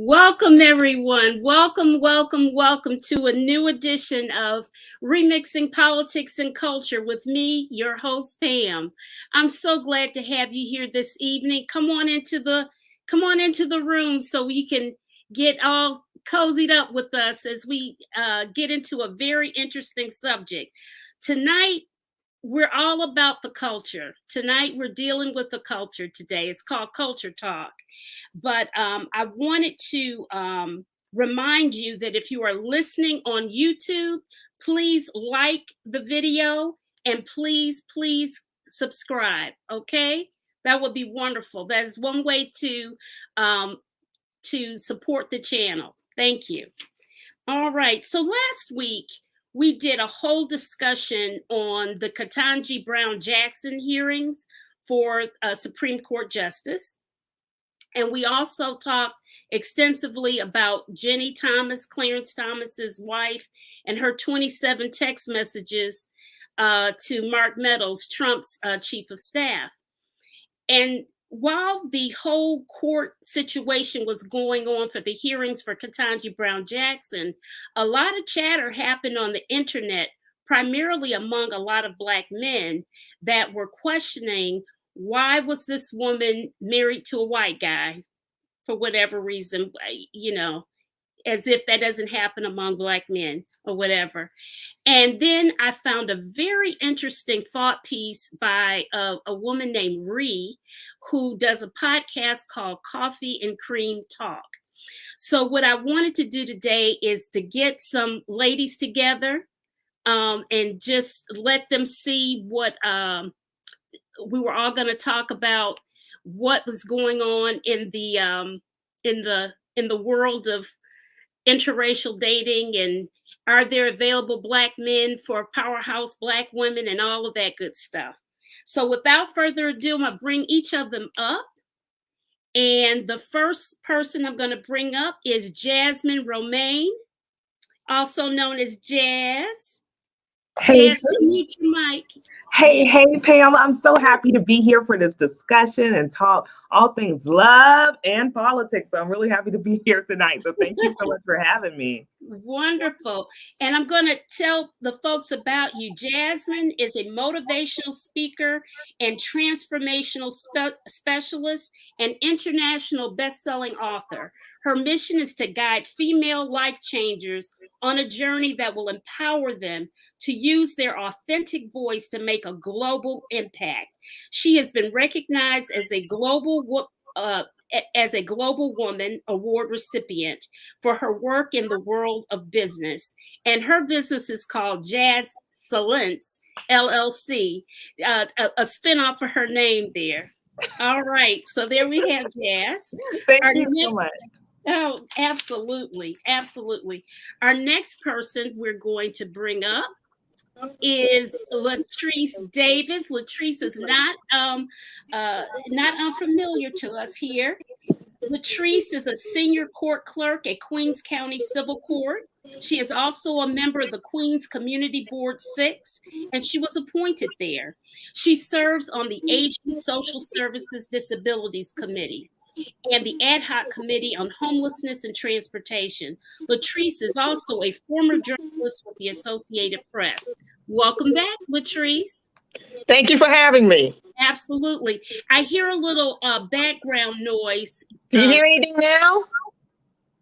Welcome, everyone. Welcome to a new edition of Remixing Politics and Culture with me, your host, Pam. I'm so glad to have you here this evening. Come on into the room so you can get all cozied up with us as we get into a very interesting subject. Tonight, we're all about the culture. Tonight, we're dealing with the culture today. It's called Culture Talk. But I wanted to remind you that if you are listening on YouTube, please like the video and please subscribe. Okay, that would be wonderful. That is one way to support the channel. Thank you. All right. So last week we did a whole discussion on the Ketanji Brown Jackson hearings for Supreme Court Justice. And we also talked extensively about Jenny Thomas, Clarence Thomas's wife, and her 27 text messages to Mark Meadows, Trump's chief of staff. And while the whole court situation was going on for the hearings for Ketanji Brown Jackson, a lot of chatter happened on the internet, primarily among a lot of Black men that were questioning, why was this woman married to a white guy for whatever reason, as if that doesn't happen among Black men or whatever. And then I found a very interesting thought piece by a woman named Ree, who does a podcast called Coffee and Cream Talk. So what I wanted to do today is to get some ladies together and just let them see what we were all going to talk about, what was going on in the world of interracial dating, and are there available Black men for powerhouse Black women and all of that good stuff. So without further ado, I'm going to bring each of them up. And the first person I'm going to bring up is Jasmine Romaine, also known as Jazz. Hey, Jasmine, mute your mic. Hey, Pam. I'm so happy to be here for this discussion and talk all things love and politics. So I'm really happy to be here tonight. So thank you so much for having me. Wonderful. And I'm going to tell the folks about you. Jasmine is a motivational speaker and transformational specialist and international best-selling author. Her mission is to guide female life changers on a journey that will empower them to use their authentic voice to make a global impact. She has been recognized as a global woman award recipient for her work in the world of business. And her business is called Jazz Salence, LLC, a spinoff of her name there. All right. So there we have Jazz. Thank you so much. Oh, absolutely. Absolutely. Our next person we're going to bring up is Latrice Davis. Latrice is not unfamiliar to us here. Latrice is a senior court clerk at Queens County Civil Court. She is also a member of the Queens Community Board 6, and she was appointed there. She serves on the Aging Social Services Disabilities Committee and the Ad Hoc Committee on Homelessness and Transportation. Latrice is also a former journalist with the Associated Press. Welcome back, Latrice. Thank you for having me. Absolutely. I hear a little background noise. Do you hear anything now?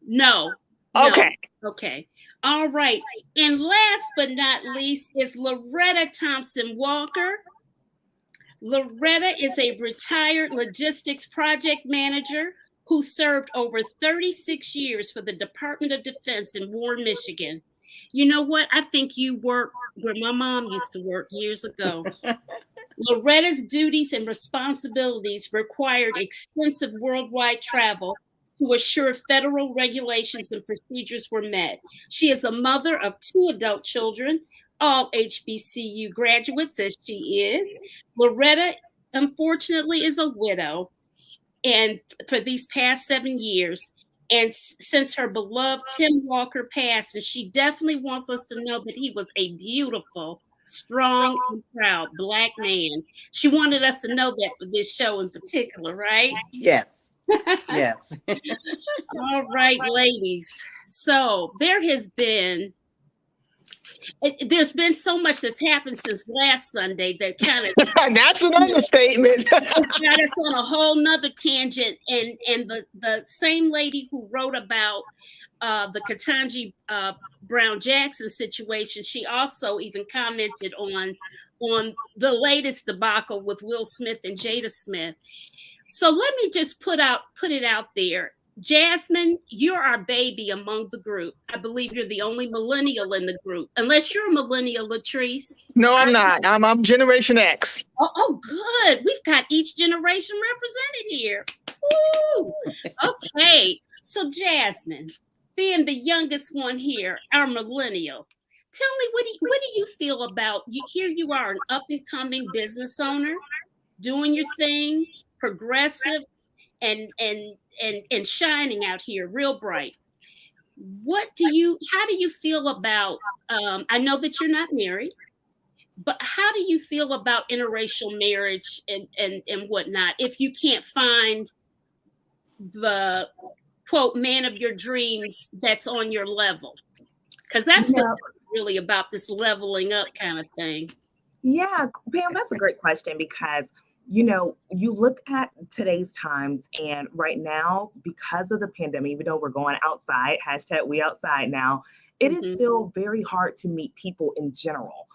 No. Okay. Okay. All right. And last but not least is Loretta Thompson Walker. Loretta is a retired logistics project manager who served over 36 years for the Department of Defense in Warren, Michigan. You know what? I think you worked where my mom used to work years ago. Loretta's duties and responsibilities required extensive worldwide travel to assure federal regulations and procedures were met. She is a mother of 2 adult children, all HBCU graduates, as she is. Loretta, unfortunately, is a widow, and for these past 7 years. And since her beloved Tim Walker passed, and she definitely wants us to know that he was a beautiful, strong, and proud Black man. She wanted us to know that for this show in particular, right? Yes. Yes. All right, ladies. So there's been so much that's happened since last Sunday that kind of That's an understatement. got us on a whole nother tangent. And the same lady who wrote about the Ketanji Brown Jackson situation, she also even commented on the latest debacle with Will Smith and Jada Smith. So let me just put it out there. Jasmine, you're our baby among the group. I believe you're the only millennial in the group, unless you're a millennial, Latrice. No, I'm not. I'm Generation X. Oh, good. We've got each generation represented here. Woo! Okay. So, Jasmine, being the youngest one here, our millennial, tell me, what do you feel about you? Here you are, an up and coming business owner, doing your thing, progressive, and shining out here real bright. How do you feel about, I know that you're not married, but how do you feel about interracial marriage and whatnot if you can't find the quote man of your dreams that's on your level? Because that's what it's really about, this leveling up kind of thing. Yeah, Pam, that's a great question because, you know, you look at today's times and right now, because of the pandemic, even though we're going outside, hashtag we outside now, it is still very hard to meet people in general.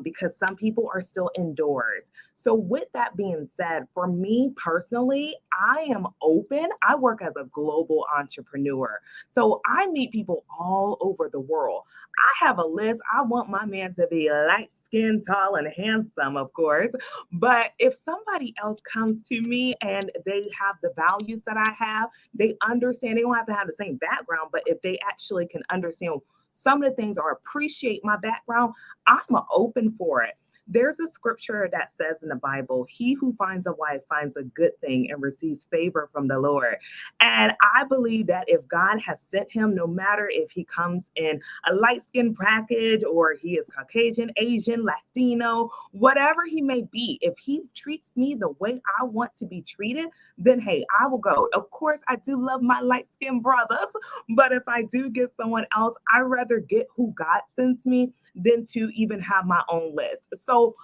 Because some people are still indoors. So with that being said, for me personally, I am open. I work as a global entrepreneur. So I meet people all over the world. I have a list. I want my man to be light-skinned, tall, and handsome, of course. But if somebody else comes to me and they have the values that I have, they understand, they don't have to have the same background, but if they actually can understand some of the things or appreciate my background, I'm open for it. There's a scripture that says in the Bible, he who finds a wife finds a good thing and receives favor from the Lord. And I believe that if God has sent him, no matter if he comes in a light-skinned package or he is Caucasian, Asian, Latino, whatever he may be, if he treats me the way I want to be treated, then hey, I will go. Of course, I do love my light-skinned brothers, but if I do get someone else, I'd rather get who God sends me than to even have my own list. So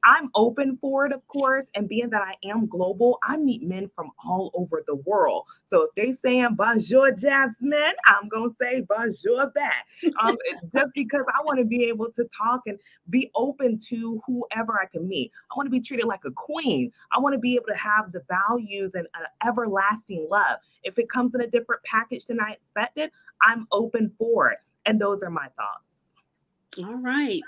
I'm open for it, of course. And being that I am global, I meet men from all over the world. So if they saying bonjour, Jasmine, I'm going to say bonjour back. Just because I want to be able to talk and be open to whoever I can meet. I want to be treated like a queen. I want to be able to have the values and an everlasting love. If it comes in a different package than I expected, I'm open for it. And those are my thoughts. All right.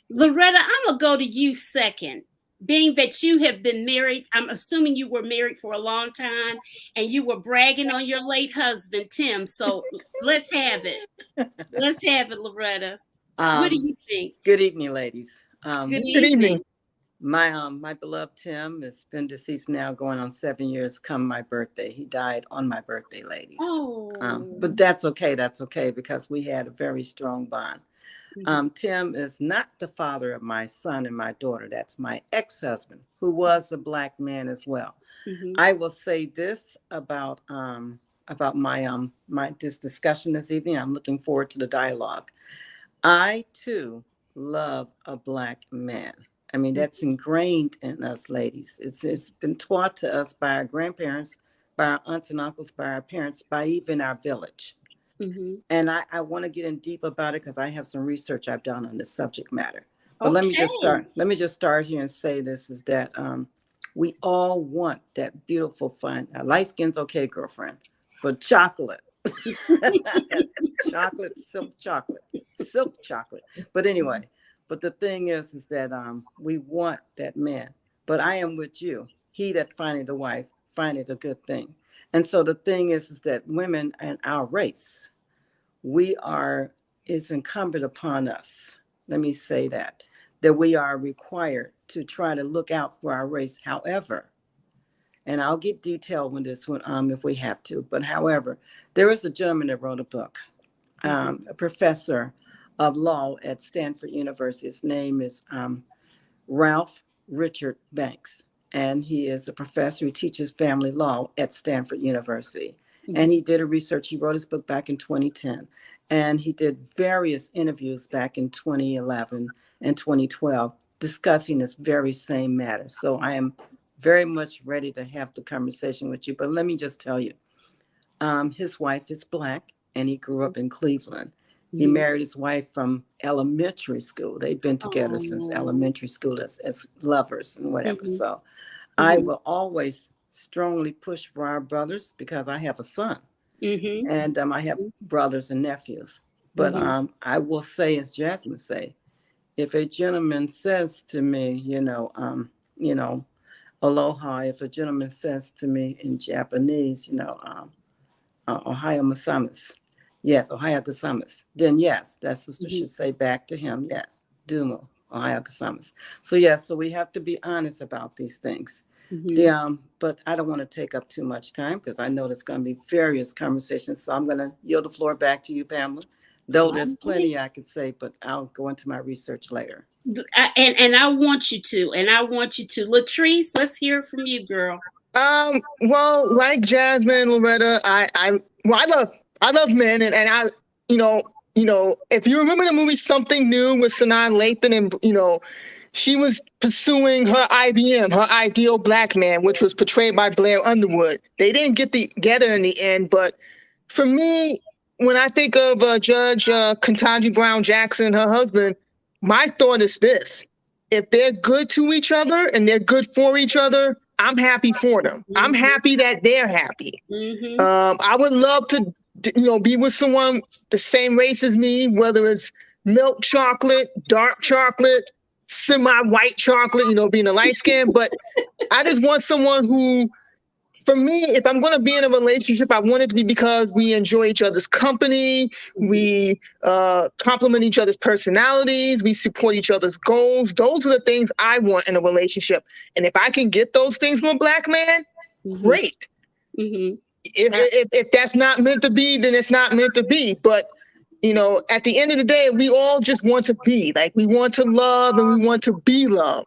Loretta, I'm going to go to you second. Being that you have been married, I'm assuming you were married for a long time and you were bragging on your late husband, Tim. So let's have it. Loretta. What do you think? Good evening, ladies. Good evening. My beloved Tim has been deceased now going on 7 years come my birthday. He died on my birthday, ladies. But that's okay. That's okay because we had a very strong bond. Tim is not the father of my son and my daughter. That's my ex-husband, who was a Black man as well. I will say this about my this discussion this evening. I'm looking forward to the dialogue. I too love a Black man. I mean, that's ingrained in us, ladies. It's been taught to us by our grandparents, by our aunts and uncles, by our parents, by even our village. And I want to get in deep about it because I have some research I've done on this subject matter. But let me just start here and say this is that we all want that beautiful fun. Now, light skin's okay, girlfriend, but chocolate. Silk chocolate. But anyway, but the thing is that we want that man. But I am with you. He that findeth a wife findeth a good thing. And so the thing is that women and our race, it's incumbent upon us. Let me say that we are required to try to look out for our race. However, and I'll get detailed with this one if we have to. But however, there is a gentleman that wrote a book, a professor of law at Stanford University. His name is Ralph Richard Banks. and he is a professor who teaches family law at Stanford University. And he did a research. He wrote his book back in 2010, and he did various interviews back in 2011 and 2012 discussing this very same matter. So I am very much ready to have the conversation with you. But let me just tell you, his wife is Black, and he grew up in Cleveland. He married his wife from elementary school. They've been together since elementary school as lovers and whatever. So I will always strongly push for our brothers because I have a son and I have brothers and nephews. But I will say, as Jasmine say, if a gentleman says to me, you know, aloha, if a gentleman says to me in Japanese, you know, Ohio Masamas, yes, Ohio Kasamas, then yes, that sister should say back to him, yes, Dumo, Ohio Kasamas. So yes, so we have to be honest about these things. But I don't want to take up too much time because I know there's going to be various conversations. So I'm going to yield the floor back to you, Pamela. Though there's plenty I could say, but I'll go into my research later. And I want you to, Latrice, let's hear from you, girl. Well, like Jasmine and Loretta, I love men, and I, you know, if you remember the movie Something New with Sanaa Lathan, and you know, she was pursuing her IBM, her ideal Black man, which was portrayed by Blair Underwood. They didn't get together in the end, but for me, when I think of Judge Ketanji Brown Jackson, her husband, my thought is this: if they're good to each other and they're good for each other, I'm happy for them. I'm happy that they're happy. I would love to, you know, be with someone the same race as me, whether it's milk chocolate, dark chocolate, semi-white chocolate, you know, being a light skin. But I just want someone who, for me, if I'm going to be in a relationship, I want it to be because we enjoy each other's company, we complement each other's personalities, we support each other's goals. Those are the things I want in a relationship. And if I can get those things from a Black man, great. If that's not meant to be, then it's not meant to be. But, you know, at the end of the day, we all just want to be. Like, we want to love and we want to be loved.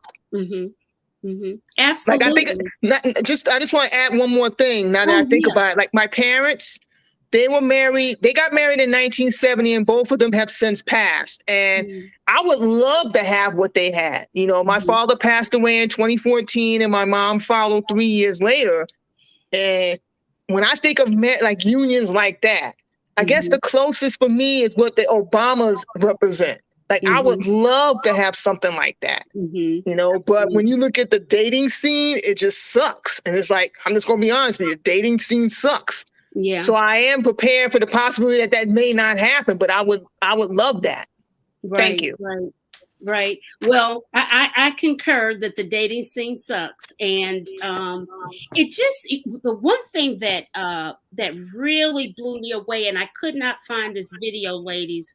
Absolutely. Like, I just want to add one more thing now that I think about it. Like, my parents, they got married in 1970, and both of them have since passed. And I would love to have what they had. You know, my father passed away in 2014 and my mom followed 3 years later. And when I think of like unions like that, I guess the closest for me is what the Obamas represent. Like, I would love to have something like that, you know, but when you look at the dating scene, it just sucks. And it's like, I'm just going to be honest with you, the dating scene sucks. Yeah. So I am prepared for the possibility that may not happen, but I would love that. Right, Thank you. Right. Well, I concur that the dating scene sucks. And the one thing that really blew me away, and I could not find this video, ladies,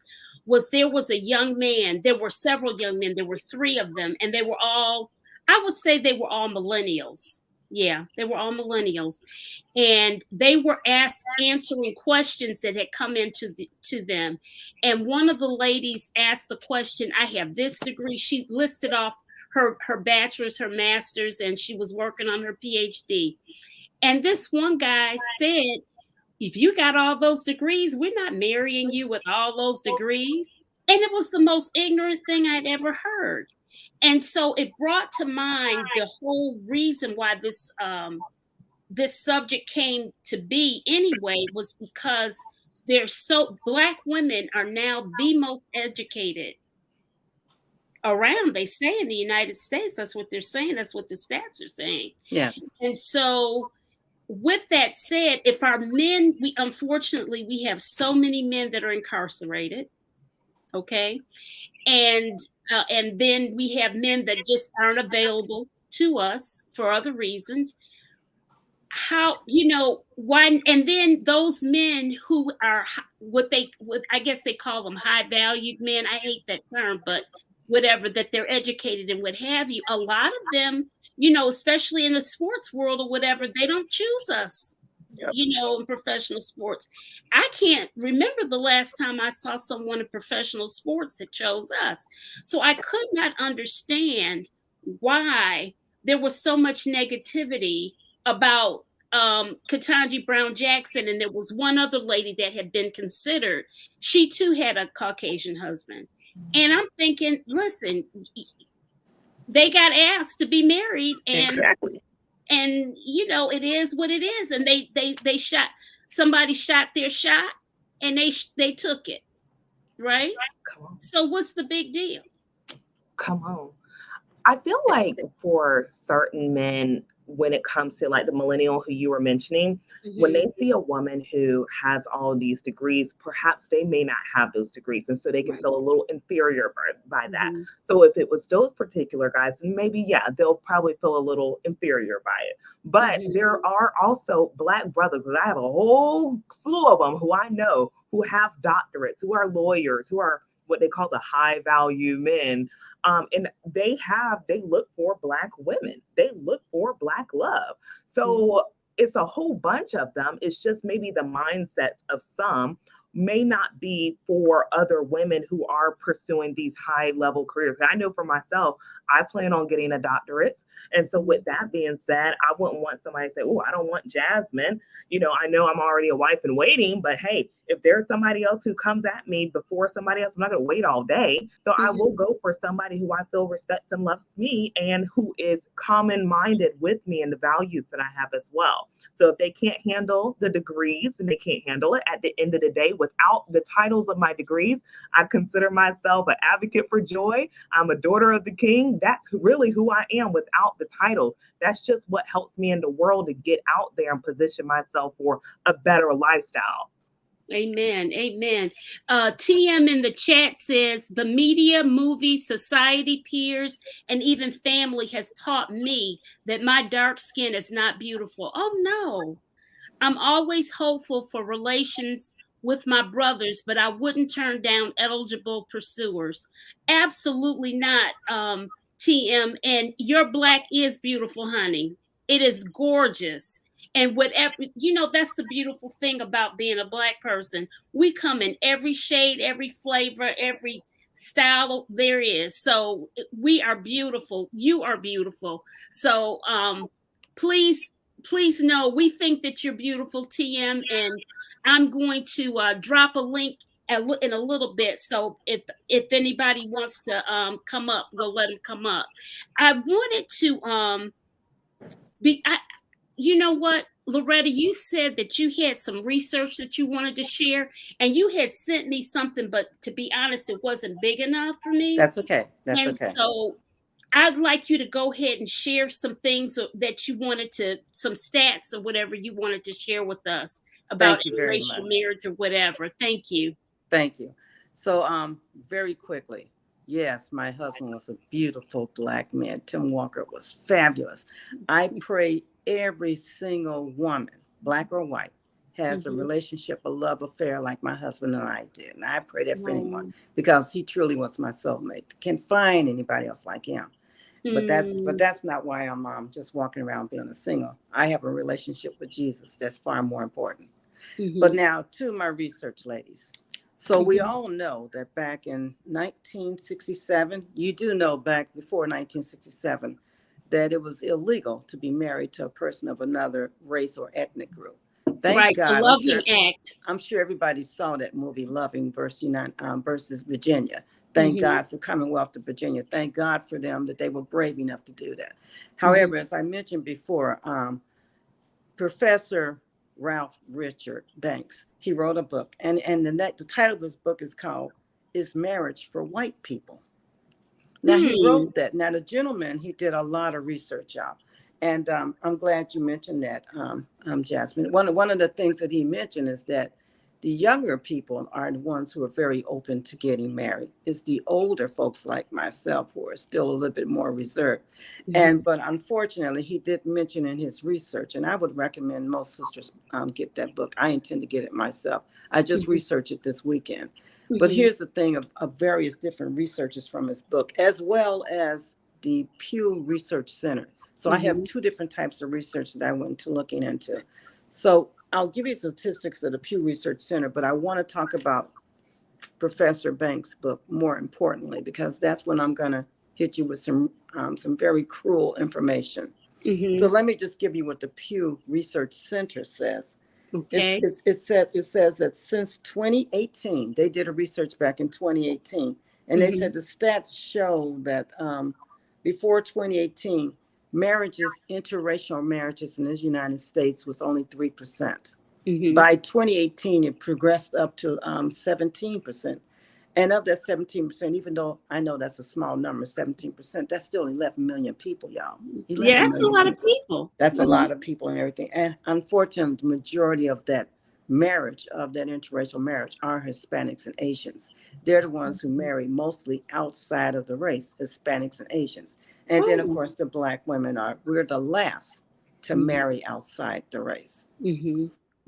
was there was a young man. There were several young men. There were 3 of them, and they were all, I would say they were all millennials. Yeah, they were all millennials. And they were answering questions that had come into to them. And one of the ladies asked the question, I have this degree. She listed off her bachelor's, her master's, and she was working on her PhD. And this one guy said, if you got all those degrees, we're not marrying you with all those degrees. And it was the most ignorant thing I'd ever heard. And so it brought to mind the whole reason why this subject came to be anyway, was because Black women are now the most educated around. They say in the United States, that's what they're saying. That's what the stats are saying. Yes. And so with that said, if our men, unfortunately, we have so many men that are incarcerated. Okay. And then we have men that just aren't available to us for other reasons. How, you know, why? And then those men who are I guess they call them high valued men. I hate that term, but whatever, that they're educated and what have you. A lot of them, you know, especially in the sports world or whatever, they don't choose us. You know, in professional sports. I can't remember the last time I saw someone in professional sports that chose us. So I could not understand why there was so much negativity about Ketanji Brown Jackson, and there was one other lady that had been considered. She too had a Caucasian husband. And I'm thinking, listen, they got asked to be married, and Exactly. and you know, it is what it is. And they shot, somebody shot their shot, and they took it, right? Come on. So what's the big deal? Come on. I feel like for certain men, when it comes to like the millennial who you were mentioning, when they see a woman who has all these degrees, perhaps they may not have those degrees. And so they can Right. feel a little inferior by that. Mhm. So if it was those particular guys, then maybe, yeah, they'll probably feel a little inferior by it. But Mhm. there are also Black brothers, and I have a whole slew of them who I know who have doctorates, who are lawyers, who are what they call the high value men. And they look for Black women. They look for Black love. So it's a whole bunch of them. It's just maybe the mindsets of some may not be for other women who are pursuing these high level careers. I know for myself, I plan on getting a doctorate. And so with that being said, I wouldn't want somebody to say, oh, I don't want Jasmine. You know I'm already a wife in waiting, but hey, if there's somebody else who comes at me before somebody else, I'm not going to wait all day. So I will go for somebody who I feel respects and loves me and who is common minded with me and the values that I have as well. So if they can't handle the degrees and they can't handle it at the end of the day without the titles of my degrees, I consider myself an advocate for joy. I'm a daughter of the king. That's really who I am without the titles. That's just what helps me in the world to get out there and position myself for a better lifestyle. Amen. Amen. TM in the chat says the media, movies, society, peers, and even family has taught me that my dark skin is not beautiful. Oh no. I'm always hopeful for relations with my brothers, but I wouldn't turn down eligible pursuers. Absolutely not, TM. And your Black is beautiful, honey. It is gorgeous. And whatever, you know, that's the beautiful thing about being a Black person. We come in every shade, every flavor, every style there is. So we are beautiful. You are beautiful. So please know we think that you're beautiful, TM, and I'm going to drop a link in a little bit. So if anybody wants to come up, we'll let them come up. I wanted to you know what, Loretta, you said that you had some research that you wanted to share, and you had sent me something, but to be honest, it wasn't big enough for me. That's okay. That's And okay. so I'd like you to go ahead and share some things that you wanted to, some stats or whatever you wanted to share with us about Thank you very interracial much. marriage or whatever. Thank you. Thank you. So, very quickly, yes, my husband was a beautiful Black man. Tim Walker was fabulous. I pray every single woman, Black or white, has a relationship, a love affair like my husband and I did. And I pray that for anyone because he truly was my soulmate. Can't find anybody else like him. But that's not why I'm just walking around being a single. I have a relationship with Jesus. That's far more important. But now to my research, ladies. So we all know that back in 1967, you do know back before 1967, that it was illegal to be married to a person of another race or ethnic group. Thank Right, God. the Loving Act. I'm sure everybody saw that movie, Loving versus Virginia. Thank God for Commonwealth of Virginia. Thank God for them that they were brave enough to do that. However, as I mentioned before, Professor Ralph Richard Banks, he wrote a book, and the title of his book is called "Is Marriage for White People?" Now he wrote that. Now the gentleman, he did a lot of research out, and I'm glad you mentioned that, Jasmine. One of the things that he mentioned is that the younger people are the ones who are very open to getting married. It's the older folks like myself who are still a little bit more reserved. But unfortunately, he did mention in his research, and I would recommend most sisters get that book. I intend to get it myself. I just researched it this weekend. But here's the thing of various different researches from his book, as well as the Pew Research Center. So I have two different types of research that I went to looking into. So I'll give you statistics of the Pew Research Center, but I want to talk about Professor Banks' book more importantly, because that's when I'm going to hit you with some some very cruel information. Mm-hmm. So let me just give you what the Pew Research Center says. Okay. It says that since 2018, they did a research back in 2018, and they said the stats show that before 2018, interracial marriages in the United States was only 3%. By 2018, it progressed up to 17%. And of that 17%, even though I know that's a small number, 17%, that's still 11 million people, y'all. Yeah, that's a lot of people. That's a lot of people and everything. And unfortunately, the majority of that marriage, of that interracial marriage, are Hispanics and Asians. They're the ones who marry mostly outside of the race, Hispanics and Asians. And then, of course, the Black women we're the last to marry outside the race.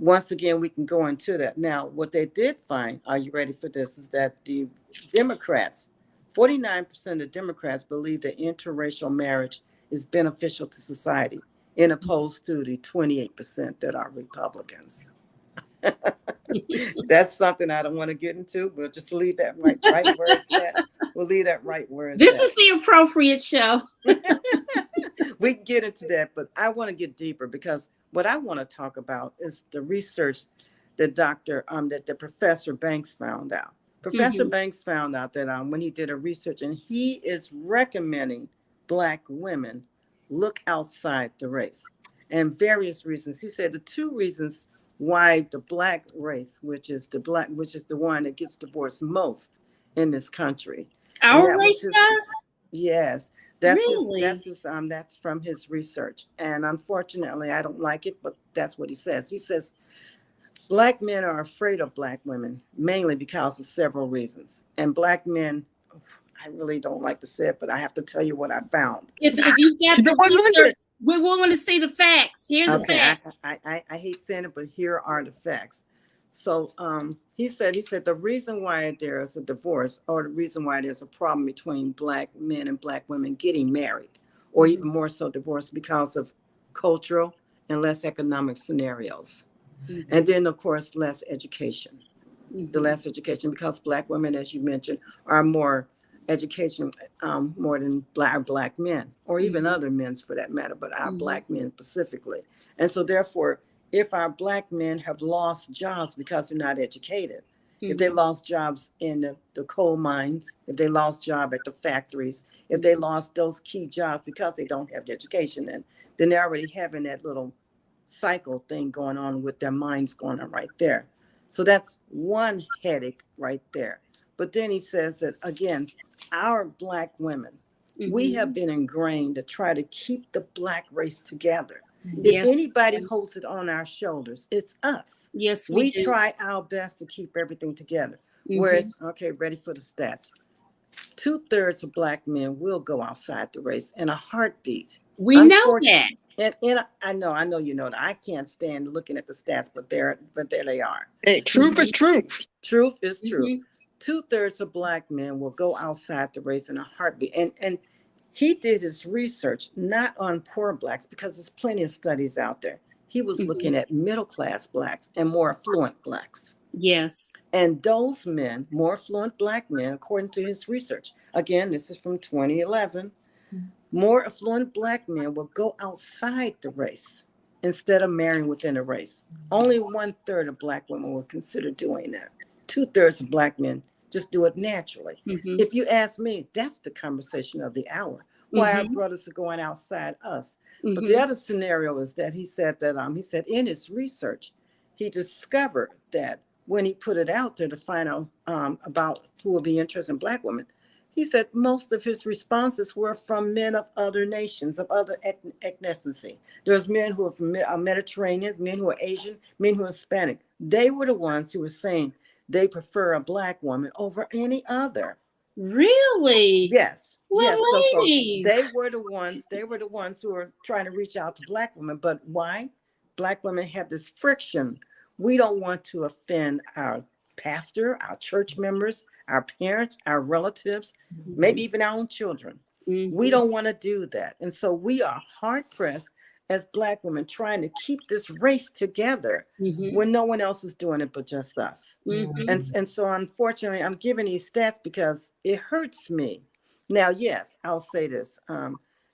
Once again, we can go into that. Now, what they did find, are you ready for this, is that the Democrats, 49% of Democrats believe that interracial marriage is beneficial to society, in opposed to the 28% that are Republicans. That's something I don't want to get into. We'll just leave that right where it's at. We'll leave that right where it's at. This is the appropriate show. We can get into that, but I want to get deeper, because what I want to talk about is the research that the Professor Banks found out. Professor Banks found out that when he did a research, and he is recommending Black women look outside the race, and various reasons. He said the two reasons why the Black race, which is the one that gets divorced most in this country. Our race does? Yes. That's from his research. And unfortunately, I don't like it, but that's what he says. He says Black men are afraid of Black women, mainly because of several reasons. And Black men, I really don't like to say it, but I have to tell you what I found. If you get the research, we want to see the facts. Here are the facts. I hate saying it, but here are the facts. So he said the reason why there's a divorce, or the reason why there's a problem between Black men and Black women getting married, or even more so divorced, because of cultural and less economic scenarios. And then, of course, less education. The less education, because Black women, as you mentioned, are more education, more than Black men, or even other men for that matter, but our Black men specifically. And so therefore, if our Black men have lost jobs because they're not educated, if they lost jobs in the coal mines, if they lost jobs at the factories, if they lost those key jobs because they don't have the education, then they're already having that little cycle thing going on with their minds going on right there. So that's one headache right there. But then he says that, again, our Black women, we have been ingrained to try to keep the Black race together. If anybody holds it on our shoulders, it's us. Yes, we try our best to keep everything together. Whereas, okay, ready for the stats. 2/3 of Black men will go outside the race in a heartbeat. We know that. And I know you know that. I can't stand looking at the stats, but there they are. Hey, truth is truth. Truth is truth. 2/3 of Black men will go outside the race in a heartbeat. And he did his research not on poor Blacks, because there's plenty of studies out there. He was looking at middle-class Blacks and more affluent Blacks. Yes. And those men, more affluent Black men, according to his research, again, this is from 2011, more affluent Black men will go outside the race instead of marrying within a race. Only 1/3 of Black women will consider doing that. 2/3 of Black men just do it naturally. If you ask me, that's the conversation of the hour. Why our brothers are going outside us. But the other scenario is that he said in his research, he discovered that when he put it out there to find out about who would be interested in Black women, he said most of his responses were from men of other nations, of other ethnicity. There's men who are from Mediterranean, men who are Asian, men who are Hispanic. They were the ones who were saying they prefer a Black woman over any other. Really? Yes. Well, yes. So ladies. they were the ones who were trying to reach out to Black women. But why? Black women have this friction. We don't want to offend our pastor, our church members, our parents, our relatives, maybe even our own children. We don't want to do that. And so we are hard pressed as Black women trying to keep this race together when no one else is doing it but just us. And so unfortunately, I'm giving these stats because it hurts me Now, yes, I'll say this.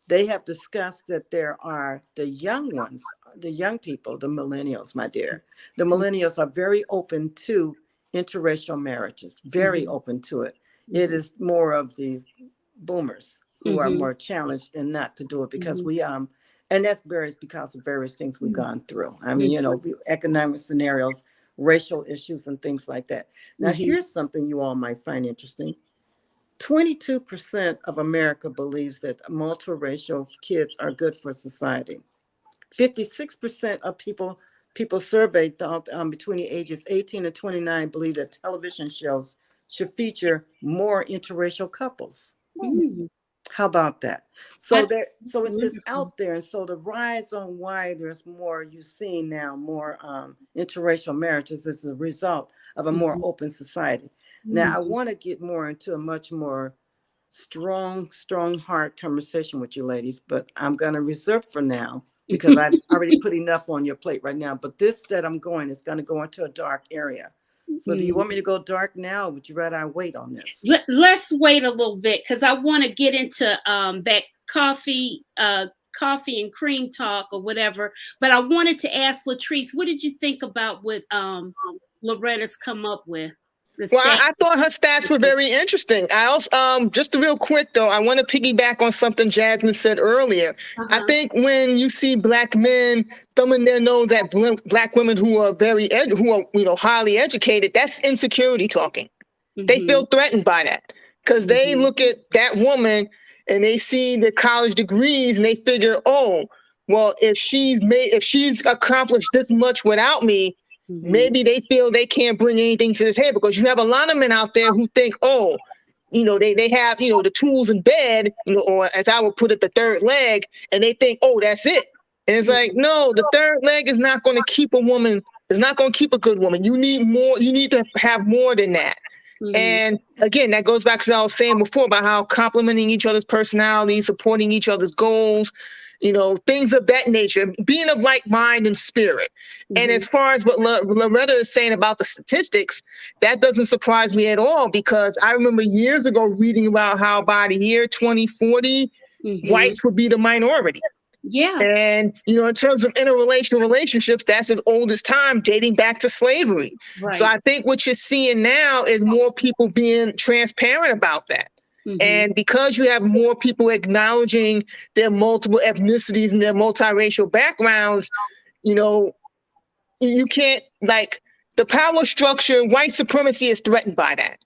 They have discussed that there are the young ones, the young people, the millennials, my dear. The millennials are very open to interracial marriages, very open to it. It is more of the boomers who are more challenged and not to do it because we and that's various because of various things we've gone through. I mean, economic scenarios, racial issues, and things like that. Now, here's something you all might find interesting. 22% of America believes that multiracial kids are good for society. 56% of people surveyed thought between the ages 18 and 29 believe that television shows should feature more interracial couples. How about that? So it's out there, and so the rise on why there's more you see now, more interracial marriages is a result of a more open society. Now, I want to get more into a much more strong heart conversation with you ladies, but I'm going to reserve for now because I've already put enough on your plate right now. But this that I'm going is going to go into a dark area. So do you want me to go dark now, or would you rather I wait on this? Let's wait a little bit because I want to get into that coffee and cream talk or whatever. But I wanted to ask Latrice, what did you think about what Loretta's come up with? Well, I thought her stats were very interesting. I also, just real quick though, I want to piggyback on something Jasmine said earlier. I think when you see Black men thumbing their nose at Black women who are highly educated, that's insecurity talking. They feel threatened by that because they look at that woman and they see the college degrees and they figure, oh, well, if she's accomplished this much without me, maybe they feel they can't bring anything to this head, because you have a lot of men out there who think, oh, they have, the tools in bed, or as I would put it, the third leg, and they think, oh, that's it. And it's like, no, the third leg is not going to keep a woman, it's not going to keep a good woman. You need more, you need to have more than that. And again, that goes back to what I was saying before about how complimenting each other's personalities, supporting each other's goals, things of that nature, being of like mind and spirit. And as far as what Loretta is saying about the statistics, that doesn't surprise me at all, because I remember years ago reading about how by the year 2040, whites would be the minority. Yeah. And, in terms of interrelational relationships, that's as old as time, dating back to slavery. Right. So I think what you're seeing now is more people being transparent about that. And because you have more people acknowledging their multiple ethnicities and their multiracial backgrounds, you can't, the power structure, white supremacy is threatened by that.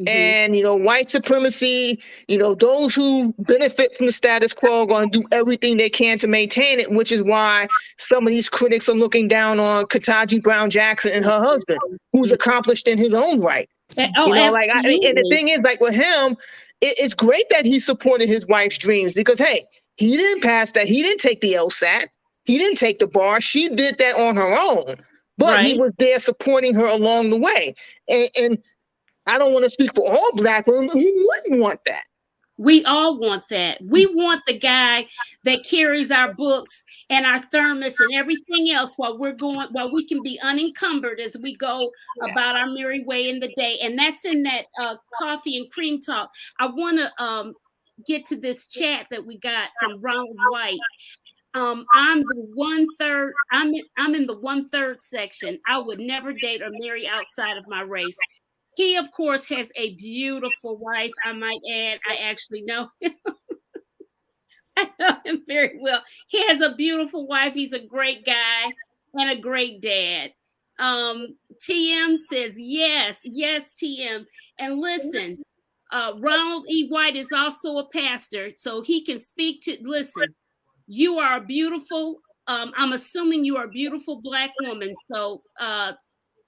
And, white supremacy, those who benefit from the status quo are going to do everything they can to maintain it, which is why some of these critics are looking down on Ketanji Brown Jackson and her husband, who's accomplished in his own right. And the thing is, with him, it's great that he supported his wife's dreams, because, hey, he didn't pass that. He didn't take the LSAT. He didn't take the bar. She did that on her own, but he was there supporting her along the way. And I don't want to speak for all Black women, but who wouldn't want that? We all want that. We want the guy that carries our books and our thermos and everything else while we can be unencumbered as we go about our merry way in the day. And that's in that coffee and cream talk. I want to get to this chat that we got from Ronald White. I'm the 1/3. I'm in the 1/3 section. I would never date or marry outside of my race. He, of course, has a beautiful wife, I might add. I actually know him. I know him very well. He has a beautiful wife. He's a great guy and a great dad. TM says, yes, TM. And listen, Ronald E. White is also a pastor, so he can speak to, listen, you are a beautiful, I'm assuming you are a beautiful Black woman. So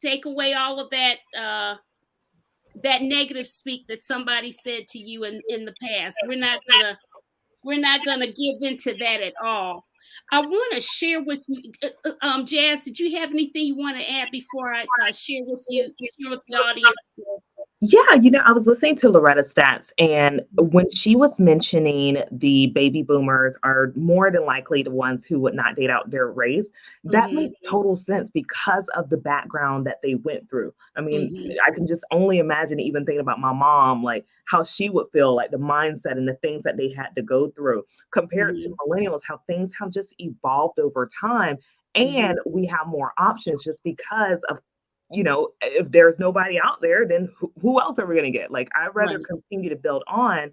take away all of that, that negative speak that somebody said to you in the past. We're not gonna give into that at all. I want to share with you, Jazz, did you have anything you want to add before I share with the audience Yeah, I was listening to Loretta's stats, and when she was mentioning the baby boomers are more than likely the ones who would not date out their race, that Mhm, makes total sense because of the background that they went through. I mean, mhm, I can just only imagine even thinking about my mom, like how she would feel, like the mindset and the things that they had to go through compared to mhm, millennials, how things have just evolved over time. mhm. And we have more options just because of if there's nobody out there, then who else are we going to get? Like, I'd rather Right. continue to build on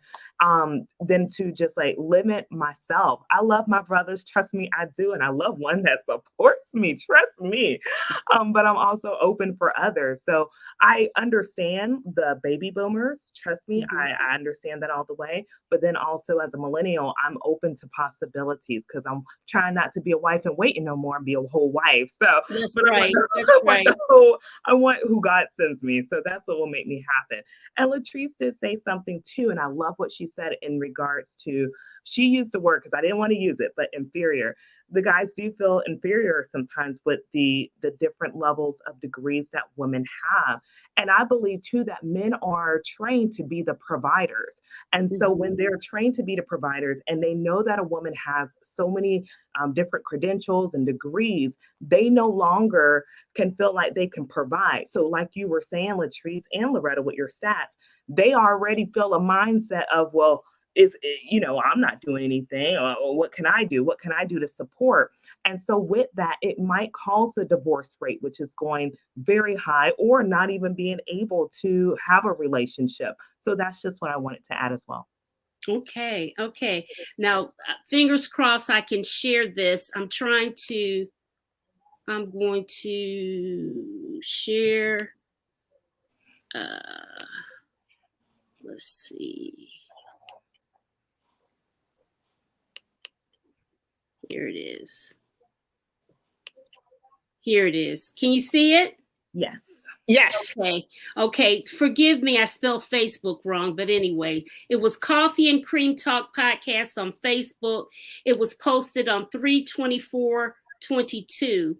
than to just like limit myself. I love my brothers. Trust me, I do. And I love one that supports me. Trust me. But I'm also open for others. So I understand the baby boomers. Trust me, Mhm. I understand that all the way. But then also as a millennial, I'm open to possibilities because I'm trying not to be a wife and waiting no more and be a whole wife. So, That's but I want right. the, That's I want right. the whole I want who God sends me. So that's what will make me happen. And Latrice did say something too, and I love what she said in regards to she used the word because I didn't want to use it, but inferior. The guys do feel inferior sometimes with the different levels of degrees that women have. And I believe too that men are trained to be the providers. And so Mhm. when they're trained to be the providers and they know that a woman has so many different credentials and degrees, they no longer can feel like they can provide. So, like you were saying, Latrice and Loretta, with your stats, they already feel a mindset of, well, I'm not doing anything, or what can I do? What can I do to support? And so, with that, it might cause the divorce rate, which is going very high, or not even being able to have a relationship. So, that's just what I wanted to add as well. Okay. Okay. Now, fingers crossed I can share this. I'm going to share. Uh, let's see. Here it is. Here it is. Can you see it? Yes. Yes. Okay. Okay. Forgive me, I spelled Facebook wrong, but anyway, it was Coffee and Cream Talk podcast on Facebook. It was posted on 3/24/22.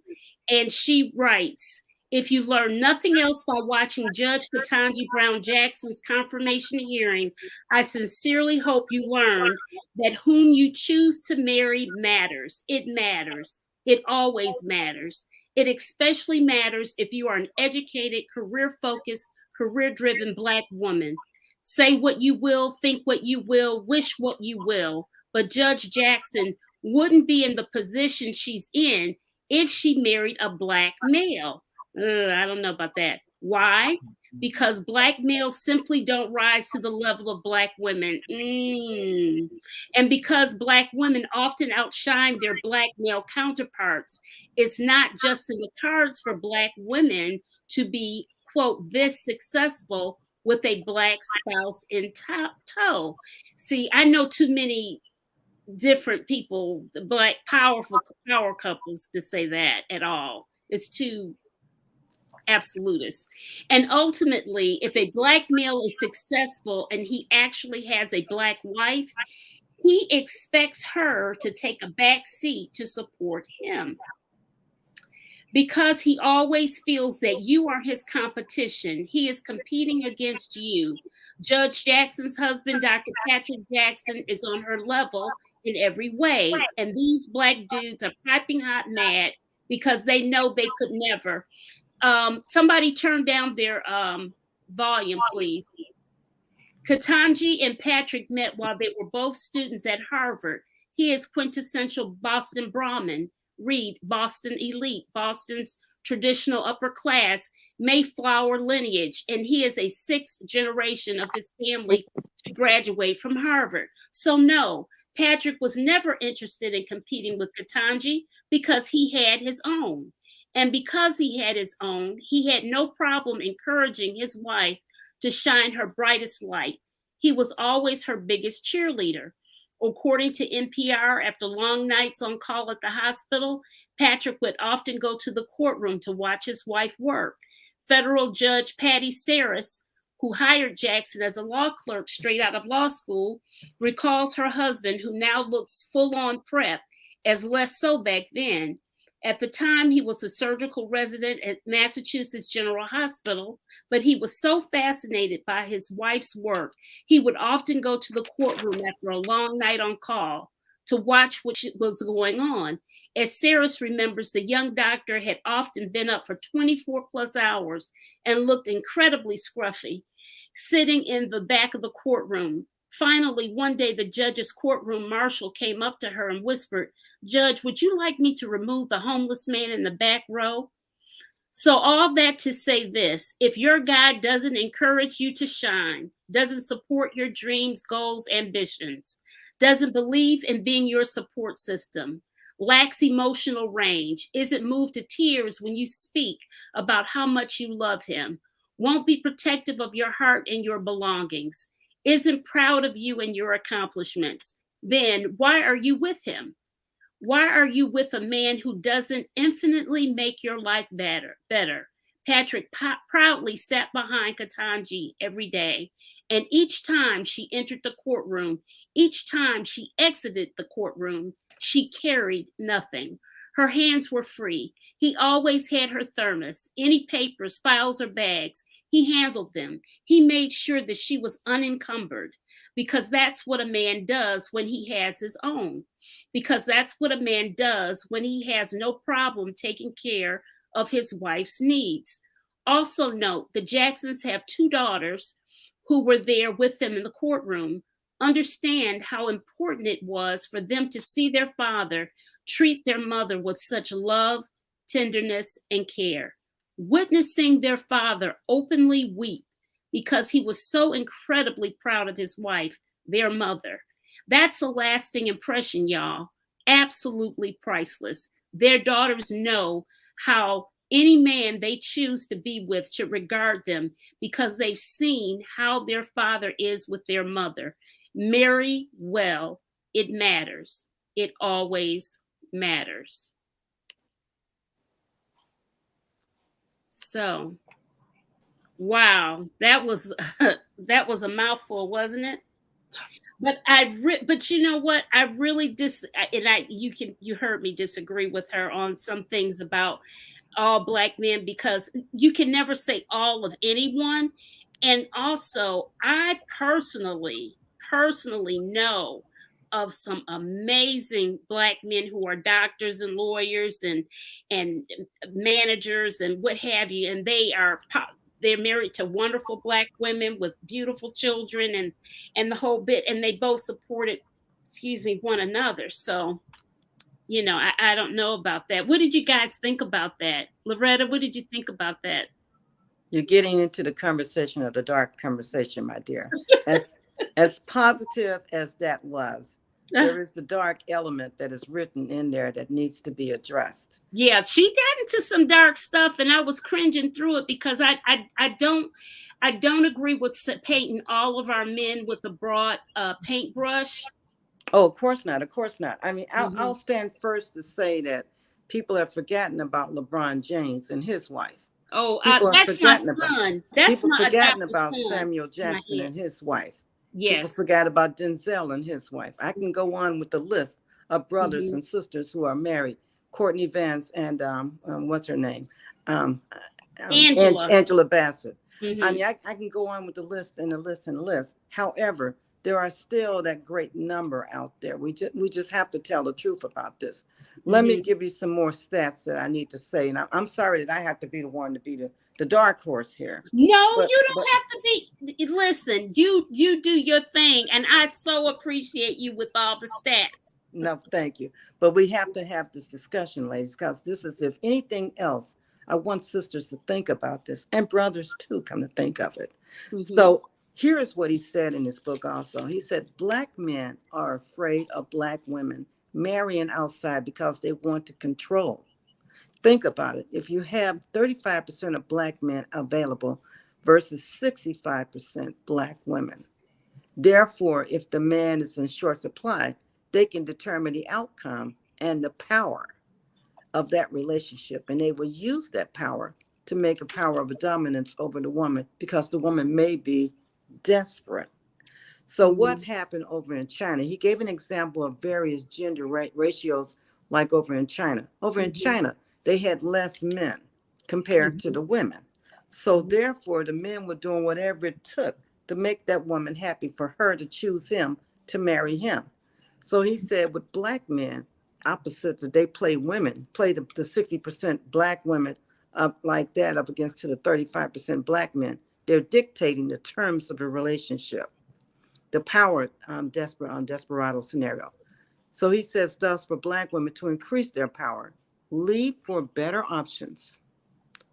And she writes, if you learn nothing else by watching Judge Ketanji Brown Jackson's confirmation hearing, I sincerely hope you learned that whom you choose to marry matters. It matters. It always matters. It especially matters if you are an educated, career-focused, career-driven Black woman. Say what you will, think what you will, wish what you will, but Judge Jackson wouldn't be in the position she's in if she married a Black male. I don't know about that. Why? Because Black males simply don't rise to the level of Black women. And because Black women often outshine their Black male counterparts, it's not just in the cards for Black women to be, quote, this successful with a Black spouse in tow. See, I know too many different people, Black powerful power couples, to say that at all. It's too absolutist. And ultimately, if a Black male is successful and he actually has a Black wife, he expects her to take a back seat to support him because he always feels that you are his competition. He is competing against you. Judge Jackson's husband, Dr. Patrick Jackson, is on her level in every way. And these Black dudes are piping hot mad because they know they could never. Somebody turn down their volume, please. Ketanji and Patrick met while they were both students at Harvard. He is quintessential Boston Brahmin. Read Boston elite, Boston's traditional upper class, Mayflower lineage, and he is a sixth generation of his family to graduate from Harvard. So, no, Patrick was never interested in competing with Ketanji because he had his own. And because he had his own, he had no problem encouraging his wife to shine her brightest light. He was always her biggest cheerleader. According to NPR, after long nights on call at the hospital, Patrick would often go to the courtroom to watch his wife work. Federal Judge Patty Saris, who hired Jackson as a law clerk straight out of law school, recalls her husband, who now looks full on prep, as less so back then. At the time, he was a surgical resident at Massachusetts General Hospital, but he was so fascinated by his wife's work, he would often go to the courtroom after a long night on call to watch what was going on. As Saris remembers, the young doctor had often been up for 24 plus hours and looked incredibly scruffy, sitting in the back of the courtroom. Finally, one day, the judge's courtroom marshal came up to her and whispered, "Judge, would you like me to remove the homeless man in the back row?" So all that to say this: if your guy doesn't encourage you to shine, doesn't support your dreams, goals, ambitions, doesn't believe in being your support system, lacks emotional range, isn't moved to tears when you speak about how much you love him, won't be protective of your heart and your belongings, isn't proud of you and your accomplishments, then why are you with him? Why are you with a man who doesn't infinitely make your life better? Patrick proudly sat behind Ketanji every day, and each time she entered the courtroom, each time she exited the courtroom, she carried nothing. Her hands were free. He always had her thermos, any papers, files, or bags. He handled them. He made sure that she was unencumbered, because that's what a man does when he has his own. Because that's what a man does when he has no problem taking care of his wife's needs. Also note, the Jacksons have 2 daughters who were there with them in the courtroom. Understand how important it was for them to see their father treat their mother with such love, tenderness, and care. Witnessing their father openly weep because he was so incredibly proud of his wife, their mother. That's a lasting impression, y'all. Absolutely priceless. Their daughters know how any man they choose to be with should regard them because they've seen how their father is with their mother. Marry well. It matters. It always matters. So, wow, that was a mouthful, wasn't it? But you know what? I really you heard me disagree with her on some things about all Black men, because you can never say all of anyone. And also, I personally know of some amazing Black men who are doctors and lawyers and managers and what have you, and they're married to wonderful Black women with beautiful children and the whole bit, and they both supported, one another. So, I don't know about that. What did you guys think about that? Loretta, what did you think about that? You're getting into the conversation of the dark conversation, my dear. As positive as that was, there is the dark element that is written in there that needs to be addressed. Yeah, she got into some dark stuff, and I was cringing through it because I don't agree with painting all of our men with a broad paintbrush. Oh, of course not. Of course not. I mean, I'll stand first to say that people have forgotten about LeBron James and his wife. Oh, that's my son. People forgotten about Samuel Jackson and his wife. Yes. People forgot about Denzel and his wife. I can go on with the list of brothers and sisters who are married. Courtney Vance and what's her name? Angela Bassett. I mean, I can go on with the list and the list and the list. However, there are still that great number out there. We just have to tell the truth about this. Let me give you some more stats that I need to say. And I'm sorry that I have to be the one to be the dark horse here. No, you don't have to be. Listen, you do your thing. And I so appreciate you with all the stats. No, thank you. But we have to have this discussion, ladies, because this is, if anything else, I want sisters to think about this, and brothers too, come to think of it. So here's what he said in his book also. He said, Black men are afraid of Black women marrying outside because they want to control. Think about it. If you have 35% of Black men available versus 65% Black women, therefore, if the man is in short supply, they can determine the outcome and the power of that relationship. And they will use that power to make a power of a dominance over the woman, because the woman may be desperate. So what happened over in China? He gave an example of various gender ratios like over in China. Over in China, they had less men compared to the women. So therefore, the men were doing whatever it took to make that woman happy, for her to choose him, to marry him. So he said with black men, opposite, that they play women, play the 60% black women up like that up against to the 35% black men. They're dictating the terms of the relationship, the power desperado scenario. So he says, thus, for black women to increase their power, leave for better options,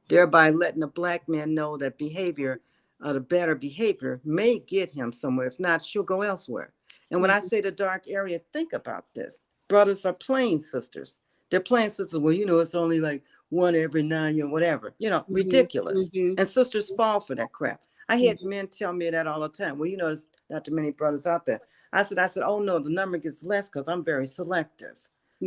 thereby letting the black man know that the better behavior may get him somewhere. If not, she'll go elsewhere. And when I say the dark area, think about this. Brothers are playing sisters. They're playing sisters. Well, it's only like one every 9, whatever, ridiculous. And sisters fall for that crap. I had men tell me that all the time. Well, there's not too many brothers out there. I said, oh no, the number gets less because I'm very selective.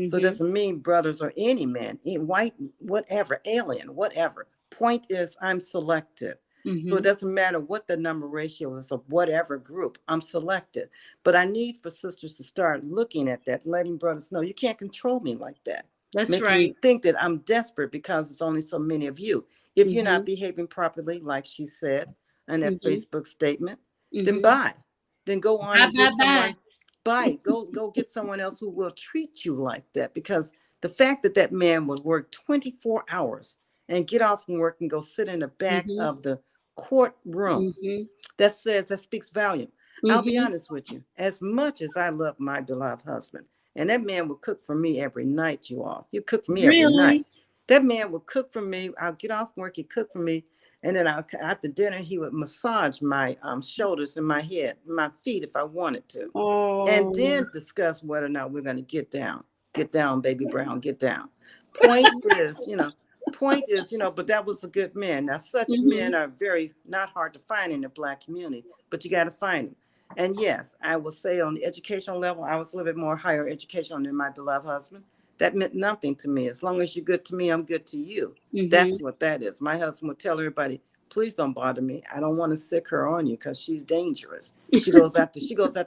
So it doesn't mean brothers or any man, white, whatever, alien, whatever. Point is, I'm selective. So it doesn't matter what the number ratio is of whatever group, I'm selective. But I need for sisters to start looking at that, letting brothers know you can't control me like that. That's Making right. me think that I'm desperate because there's only so many of you. If you're not behaving properly, like she said in that Facebook statement, then bye. Then go on and get someone. Bye. Go get someone else who will treat you like that. Because the fact that man would work 24 hours and get off from work and go sit in the back of the courtroom, that speaks volume. I'll be honest with you. As much as I love my beloved husband, and that man would cook for me every night, you all. He'd cook for me every night. That man would cook for me. I'll get off work, he'd cook for me. And then after dinner, he would massage my shoulders and my head, my feet if I wanted to. And then discuss whether or not we're going to get down. Get down, baby Brown, get down. Point is, but that was a good man. Now, such men are very not hard to find in the black community, but you got to find them. And yes, I will say on the educational level, I was a little bit more higher educational than my beloved husband. That meant nothing to me. As long as you're good to me, I'm good to you. That's what that is. My husband would tell everybody, please don't bother me. I don't want to sick her on you because she's dangerous. She goes after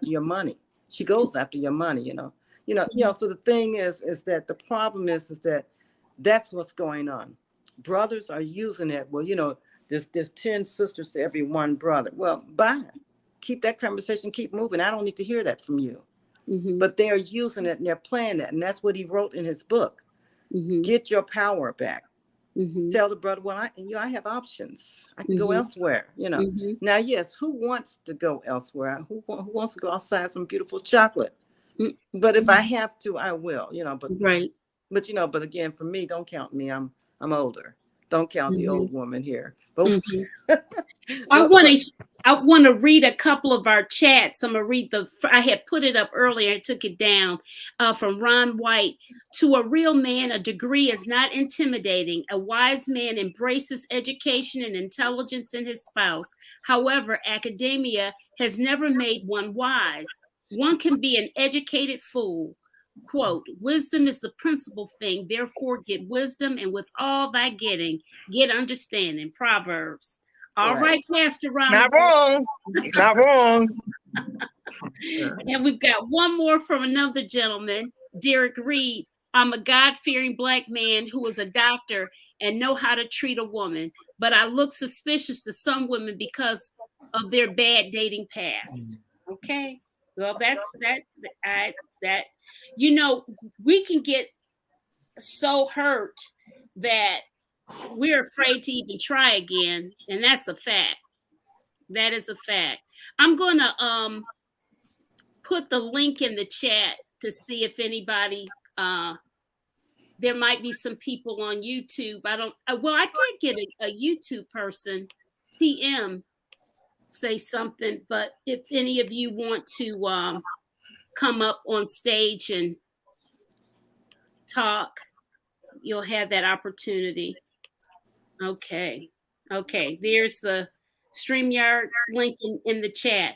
your money. She goes after your money, So the thing is that the problem is that that's what's going on. Brothers are using it. Well, there's 10 sisters to every one brother. Well, bye. Keep that conversation, keep moving. I don't need to hear that from you. But they're using it and they're playing it. And that's what he wrote in his book. Get your power back. Tell the brother, well, I have options. I can go elsewhere, Now, yes, who wants to go elsewhere? Who wants to go outside some beautiful chocolate? But if I have to, I will, But right. But but again, for me, don't count me. I'm older. Don't count the old woman here. But I want to read a couple of our chats. I'm going to read I had put it up earlier. I took it down from Ron White. To a real man, a degree is not intimidating. A wise man embraces education and intelligence in his spouse. However, academia has never made one wise. One can be an educated fool. Quote, wisdom is the principal thing. Therefore, get wisdom, and with all thy getting, get understanding. Proverbs. All right, Pastor Ron. Not wrong. Not wrong. And we've got one more from another gentleman, Derek Reed. I'm a God-fearing black man who is a doctor and know how to treat a woman, but I look suspicious to some women because of their bad dating past. Okay. Well, we can get so hurt that we're afraid to even try again. And that's a fact. That is a fact. I'm going to put the link in the chat to see if anybody, there might be some people on YouTube. I did get a YouTube person, TM, say something, but if any of you want to come up on stage and talk, you'll have that opportunity. Okay. There's the StreamYard link in the chat.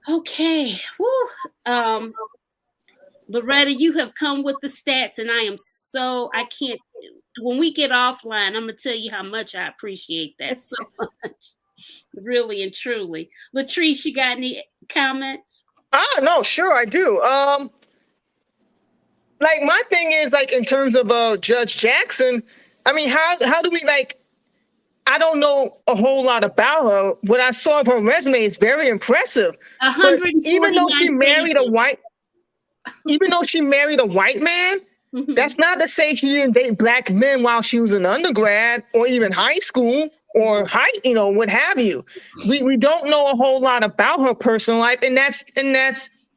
Okay. Woo. Loretta, you have come with the stats, and I can't, when we get offline, I'm going to tell you how much I appreciate that so much. Really and truly. Latrice, you got any comments? No, sure I do. like my thing is like in terms of Judge Jackson, I mean, how do we like? I don't know a whole lot about her. What I saw of her resume is very impressive. But 149 pages. Even though she married a white man, Mhm. that's not to say she didn't date black men while she was in undergrad or even high school or what have you. We don't know a whole lot about her personal life, and that's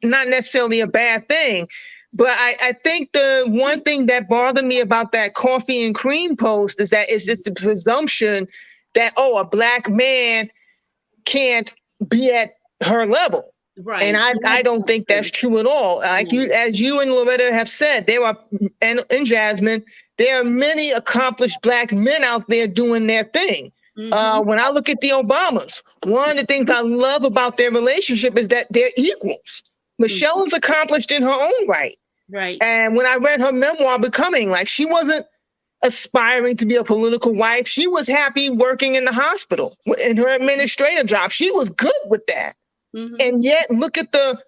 not necessarily a bad thing. But I think the one thing that bothered me about that coffee and cream post is that it's just the presumption that, a black man can't be at her level. Right. And I don't think that's true at all. Like as you and Loretta have said, and Jasmine, there are many accomplished black men out there doing their thing. Mm-hmm. When I look at the Obamas, one of the things I love about their relationship is that they're equals. Michelle is accomplished in her own right. Right. And when I read her memoir, Becoming, like she wasn't aspiring to be a political wife. She was happy working in the hospital in her administrative job. She was good with that. Mm-hmm. And yet look at the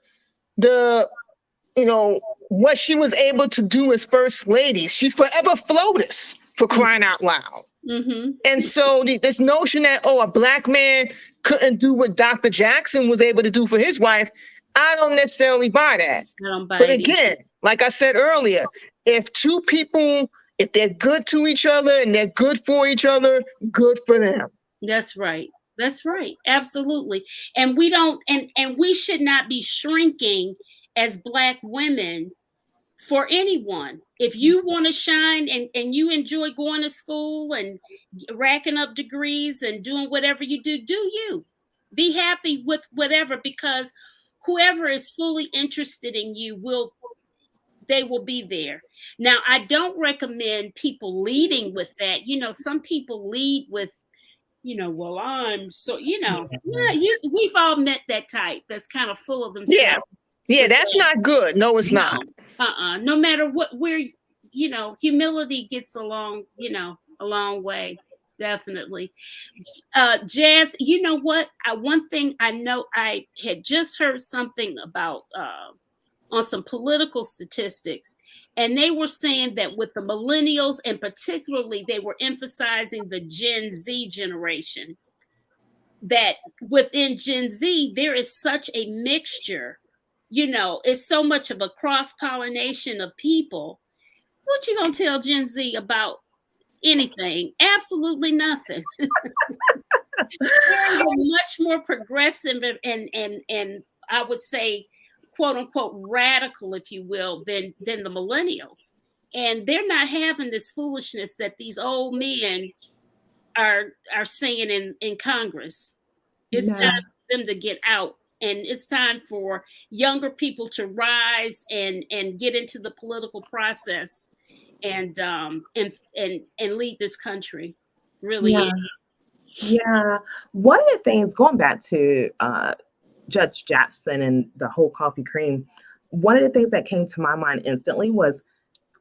what she was able to do as first lady. She's forever FLOTUS, for crying out loud. Mm-hmm. And so this notion that, a black man couldn't do what Dr. Jackson was able to do for his wife, I don't necessarily buy that. I don't buy but it again, either. like I said earlier, if two people, if they're good to each other and they're good for each other, good for them. That's right. That's right. Absolutely. And we don't, and we should not be shrinking as Black women for anyone. If you want to shine and you enjoy going to school and racking up degrees and doing whatever you do you. Be happy with whatever, because whoever is fully interested in you they will be there. Now, I don't recommend people leading with that. Some people lead with, well, I'm so, we've all met that type that's kind of full of themselves. Yeah, that's not good. No, it's not. No matter where, humility gets along, a long way. Definitely. Jazz, you know what? One thing I know, I had just heard something about on some political statistics, and they were saying that with the millennials, and particularly they were emphasizing the Gen Z generation, that within Gen Z, there is such a mixture, it's so much of a cross-pollination of people. What you gonna tell Gen Z about anything? Absolutely nothing. They're much more progressive and I would say, quote unquote, radical, if you will, than the millennials. And they're not having this foolishness that these old men are saying in Congress. It's time for them to get out, and it's time for younger people to rise and get into the political process and lead this country. Really is. Yeah. One of the things, going back to Judge Jackson and the whole coffee cream, one of the things that came to my mind instantly was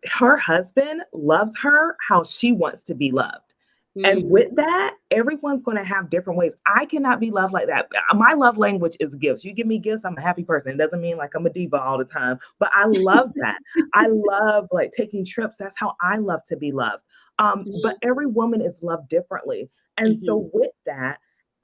her husband loves her how she wants to be loved. Mm-hmm. And with that, everyone's going to have different ways. I cannot be loved like that. My love language is gifts. You give me gifts, I'm a happy person. It doesn't mean like I'm a diva all the time, but I love that. I love like taking trips. That's how I love to be loved. But every woman is loved differently. And so with that,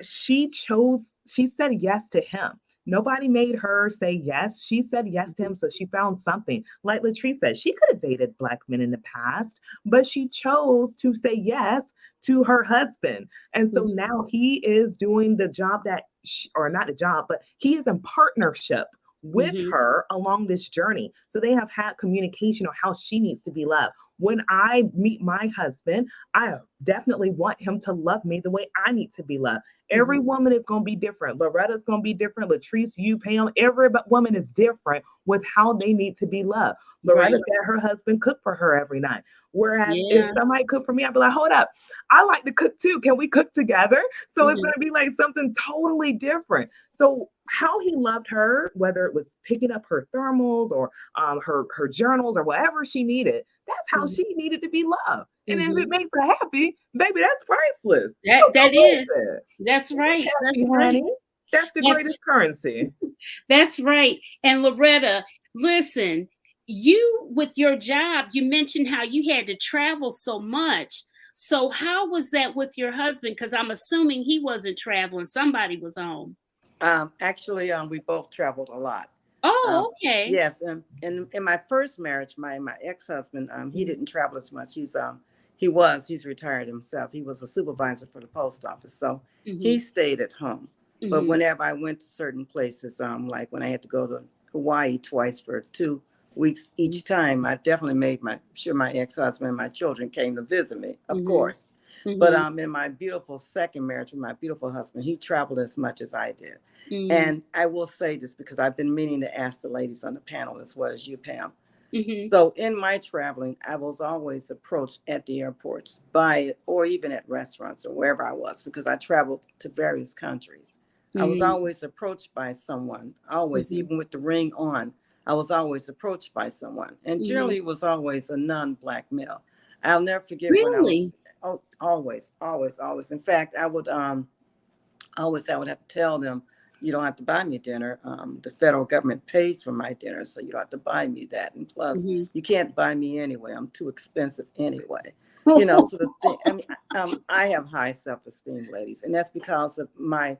she said yes to him. Nobody made her say yes. She said yes to him. So she found something. Like Latrice said, she could have dated Black men in the past, but she chose to say yes to her husband. And so now he is doing the job or not the job, but he is in partnership with her along this journey. So they have had communication on how she needs to be loved. When I meet my husband, I definitely want him to love me the way I need to be loved. Every woman is going to be different. Loretta's going to be different. Latrice, you, Pam, every woman is different with how they need to be loved. Loretta said her husband cooked for her every night. Whereas if somebody cooked for me, I'd be like, hold up, I like to cook too. Can we cook together? So it's going to be like something totally different. So how he loved her, whether it was picking up her thermals or her journals or whatever she needed, that's how she needed to be loved. And if it makes her happy, baby, that's priceless. That's right. That's right. That's the greatest currency. That's right. And Loretta, listen, you, with your job, you mentioned how you had to travel so much. So how was that with your husband? Because I'm assuming he wasn't traveling. Somebody was home. Actually, we both traveled a lot. Oh, okay. Yes, in my first marriage, my ex-husband, he didn't travel as much. He's retired himself. He was a supervisor for the post office, so he stayed at home. But whenever I went to certain places, like when I had to go to Hawaii twice for 2 weeks each time, I definitely made sure my ex-husband and my children came to visit me, of course. But in my beautiful second marriage with my beautiful husband, he traveled as much as I did. And I will say this because I've been meaning to ask the ladies on the panel as well as you, Pam. So in my traveling, I was always approached at the airports or even at restaurants or wherever I was, because I traveled to various countries. I was always approached by someone, always, even with the ring on. I was always approached by someone, and generally it was always a non-Black male. I'll never forget when I was always. In fact, I would have to tell them, you don't have to buy me dinner. The federal government pays for my dinner, so you don't have to buy me that. And plus, you can't buy me anyway. I'm too expensive anyway. So the thing, I have high self-esteem, ladies, and that's because of my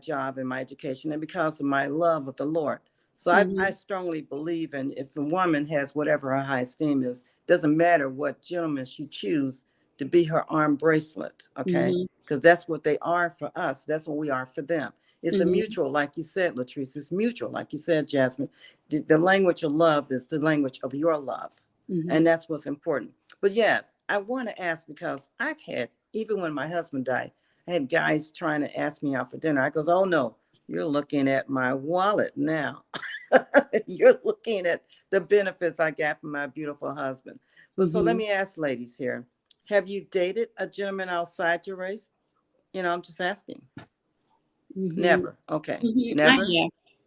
job and my education, and because of my love of the Lord. So I strongly believe in, if a woman has whatever her high esteem is, doesn't matter what gentleman she chooses to be her arm bracelet, okay? Because that's what they are for us. That's what we are for them. It's a mutual, like you said, Latrice, it's mutual. Like you said, Jasmine, the language of love is the language of your love. And that's what's important. But yes, I want to ask, because I've had, even when my husband died, I had guys trying to ask me out for dinner. I goes, oh no, you're looking at my wallet now. You're looking at the benefits I got from my beautiful husband. But so let me ask ladies here, have you dated a gentleman outside your race? I'm just asking. Never. Okay. Never.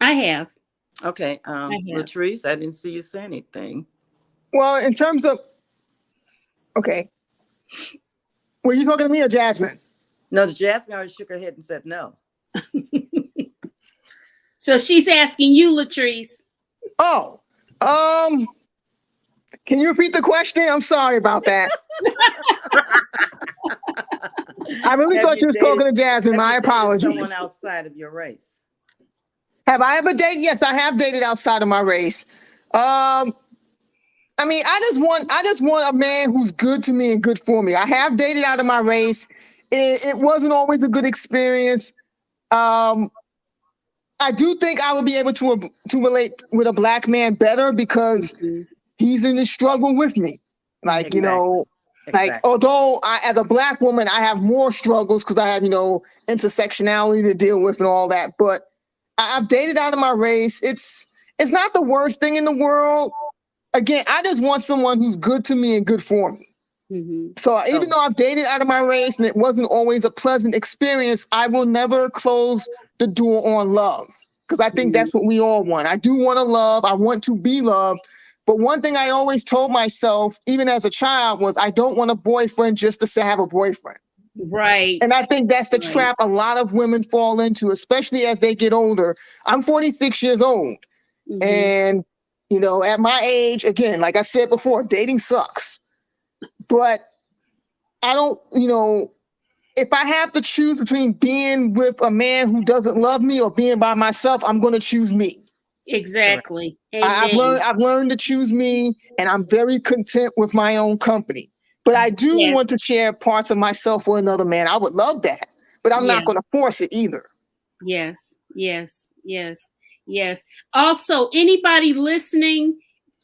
I have. Okay. Latrice, I didn't see you say anything. Well, in terms of, okay. Were you talking to me or Jasmine? No, Jasmine already shook her head and said no. So she's asking you, Latrice. Oh, can you repeat the question? I'm sorry about that. I really thought you was talking to Jasmine. My apologies. Someone outside of your race. Have I ever dated? Yes, I have dated outside of my race. I just want a man who's good to me and good for me. I have dated out of my race. It wasn't always a good experience. I do think I would be able to relate with a Black man better because he's in the struggle with me. Like, although as a Black woman, I have more struggles because I have, intersectionality to deal with and all that. But I've dated out of my race. It's not the worst thing in the world. Again, I just want someone who's good to me and good for me. So even though I've dated out of my race and it wasn't always a pleasant experience, I will never close the door on love, because I think that's what we all want. I do want to love. I want to be loved. But one thing I always told myself, even as a child, was I don't want a boyfriend just to say I have a boyfriend. Right. And I think that's the trap a lot of women fall into, especially as they get older. I'm 46 years old. And, at my age, again, like I said before, dating sucks. But I don't, if I have to choose between being with a man who doesn't love me or being by myself, I'm going to choose me. Exactly. I've learned to choose me, and I'm very content with my own company. But I do want to share parts of myself with another man. I would love that, but I'm not going to force it either. Yes. Also, anybody listening